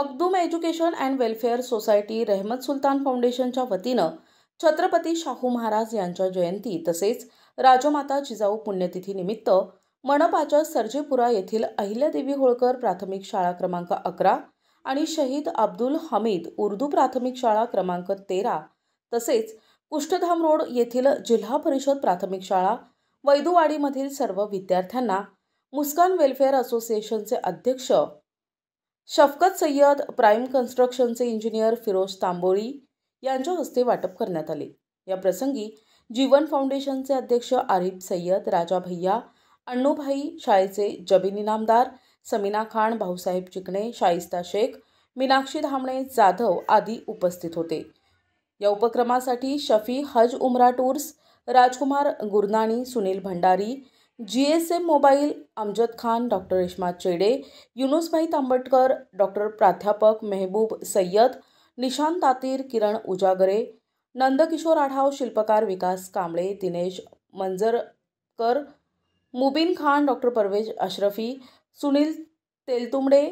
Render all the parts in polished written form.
Makhdoom education and welfare society रहमत सुलतान फाउंडेशनच्या वतीनं छत्रपती शाहू महाराज यांच्या जयंती तसेच राजमाता जिजाऊ पुण्यतिथीनिमित्त मनपाच्या सर्जेपुरा येथील अहिल्यादेवी होळकर प्राथमिक शाळा क्रमांक 11 आणि शहीद अब्दुल हमीद उर्दू प्राथमिक शाळा क्रमांक 13 तसेच कुष्ठधाम रोड येथील जिल्हा परिषद प्राथमिक शाळा वैदुवाडीमधील सर्व विद्यार्थ्यांना मुस्कान वेलफेअर असोसिएशनचे अध्यक्ष शफकत सय्यद, प्राइम कन्स्ट्रक्शनचे इंजिनियर फिरोज तांबोळी यांच्या हस्ते वाटप करण्यात आले। या प्रसंगी जीवन फाउंडेशनचे अध्यक्ष आरिफ सय्यद, राजा भैया, अण्णूभाई शाळेचे जबीन इनामदार, समीना खान, भाऊसाहेब चिकणे, शाइस्ता शेख, मीनाक्षी धामणे जाधव आदी उपस्थित होते। या उपक्रमासाठी Shafi Hajj Umrah tours, Rajkumar Gurnani, Sunil Bhandari, GSM mobile, Amjad Khan, doctor Reshma Chede, Yunusbhai तांबटकर, doctor प्राध्यापक मेहबूब सय्यद, निशांत तातीर, किरण उजागरे, नंदकिशोर आढाव, शिल्पकार विकास कांबळे, दिनेश मंजरकर, मुबीन खान, डॉक्टर परवेज अशरफी, सुनील तेलतुंबडे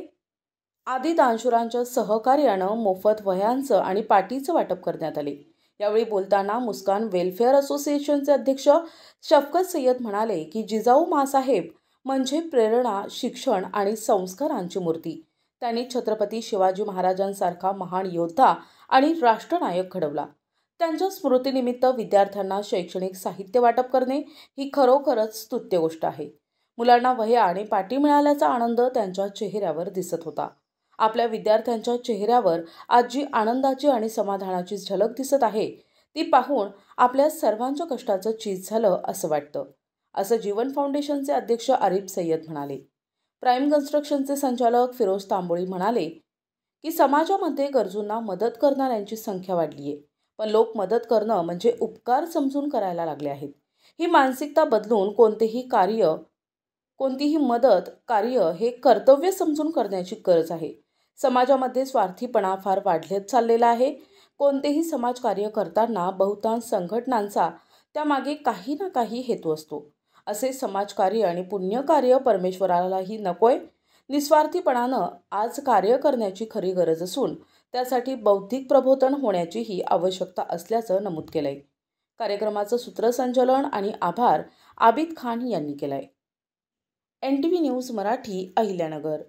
आदी दानशूरांच्या सहकार्यानं मोफत वह्यांचं आणि पाटीचं वाटप करण्यात आले। यावेळी बोलताना मुस्कान वेलफेअर असोसिएशनचे अध्यक्ष शफकत सय्यद म्हणाले की जिजाऊ माँसाहेब म्हणजे प्रेरणा, शिक्षण आणि संस्कारांची मूर्ती। त्यांनी छत्रपती शिवाजी महाराजांसारखा महान योद्धा आणि राष्ट्रनायक घडवला। त्यांच्या स्मृतीनिमित्त विद्यार्थ्यांना शैक्षणिक साहित्य वाटप करणे ही खरोखरच स्तुत्य गोष्ट आहे। मुलांना वह्या आणि पाटी मिळाल्याचा आनंद त्यांच्या चेहऱ्यावर दिसत होता। आपल्या विद्यार्थ्यांच्या चेहऱ्यावर आज जी आनंदाची आणि समाधानाची झलक दिसत आहे ती पाहून आपल्या सर्वांच्या कष्टाचं चीज झालं असं वाटतं, असं जीवन फाउंडेशनचे अध्यक्ष आरिफ सय्यद म्हणाले। प्राइम कन्स्ट्रक्शनचे संचालक फिरोज तांबोळी म्हणाले की समाजामध्ये गरजूंना मदत करणाऱ्यांची संख्या वाढली आहे, पण लोक मदत करणं म्हणजे उपकार समजून करायला लागले आहेत। ही मानसिकता बदलून कोणतीही मदत कार्य हे कर्तव्य समजून करण्याची गरज आहे। समाजामध्ये स्वार्थीपणा फार वाढत चाललेला आहे। कोणतेही समाजकार्य करताना बहुतांश संघटनांचा त्यामागे काही ना काही हेतू असतो। असे समाजकार्य आणि पुण्यकार्य परमेश्वरालाही नकोय। निस्वार्थीपणानं आज कार्य करण्याची खरी गरज असून त्यासाठी बौद्धिक प्रबोधन होण्याचीही आवश्यकता असल्याचं नमूद केलंय। कार्यक्रमाचं सूत्रसंचालन आणि आभार आबिद खान यांनी केलाय। NTV news Marathi, Ahilyanagar.